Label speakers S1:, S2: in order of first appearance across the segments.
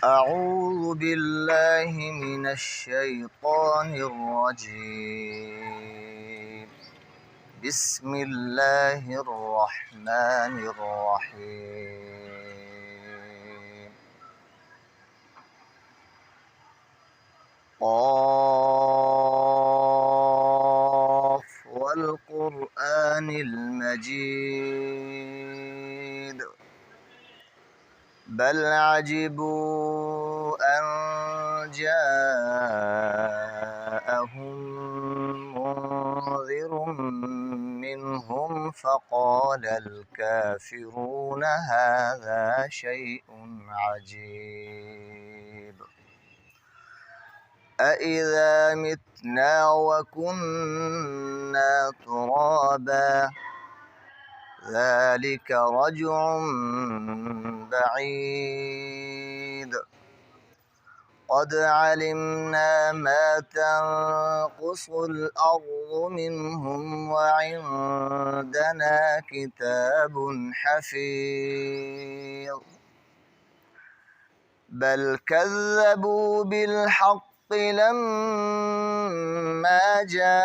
S1: أعوذ بالله من الشيطان الرجيم. بسم الله الرحمن الرحيم. قاف والقرآن المجيد بل عجبوا أن جاءهم منذر منهم فقال الكافرون هذا شيء عجيب أإذا متنا وكنا ترابا ذلك رجع بعيد قد علمنا ما تنقص الأرض منهم وعندنا كتاب حفيظ بل كذبوا بالحق لما جاءهم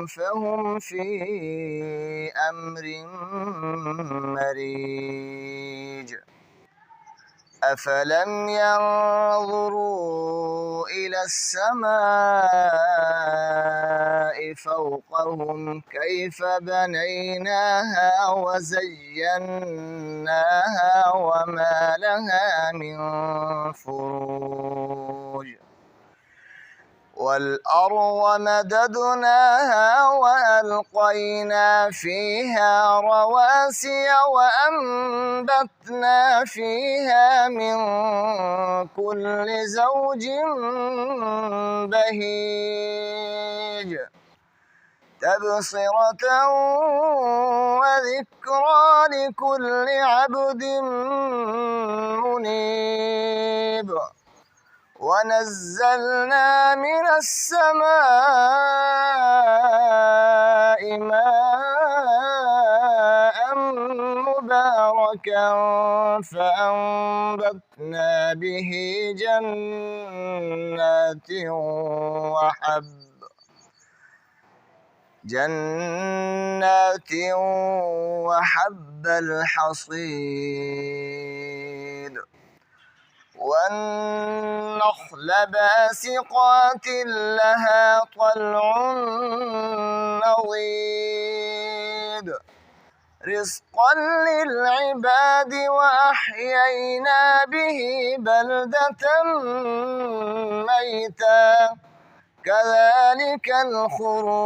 S1: فهم في أمر مريج أفلم ينظروا إلى السماء فوقهم كيف بنيناها وزيناها وما لها من فروج والأرض مددناها وألقينا فيها رواسي وأنبتنا فيها من كل زوج بهيج تبصرة وذكرى لكل عبد منيب ونزلنا من السماء ماء مباركا فأنبتنا به جنات وحب الحصيد والنخل باسقات لها طلع نضيد رزقا للعباد وأحيينا به بلدة ميتا كذلك الخروج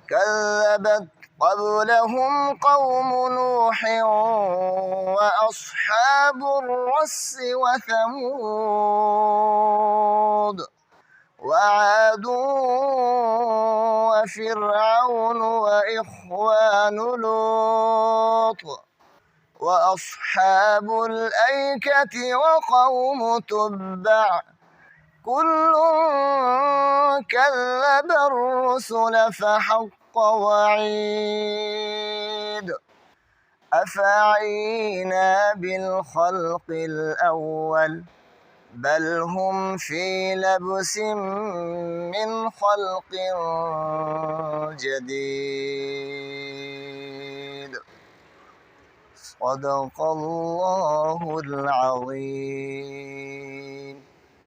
S1: كذبت قبلهم قوم نوح وأصحاب الرس وثمود وعاد وفرعون وإخوان لوط وأصحاب الأيكة وقوم تبع كل كذب الرسل فحق وعيد أفعينا بالخلق الأول بل هم في لبس من خلق جديد صدق الله العظيم.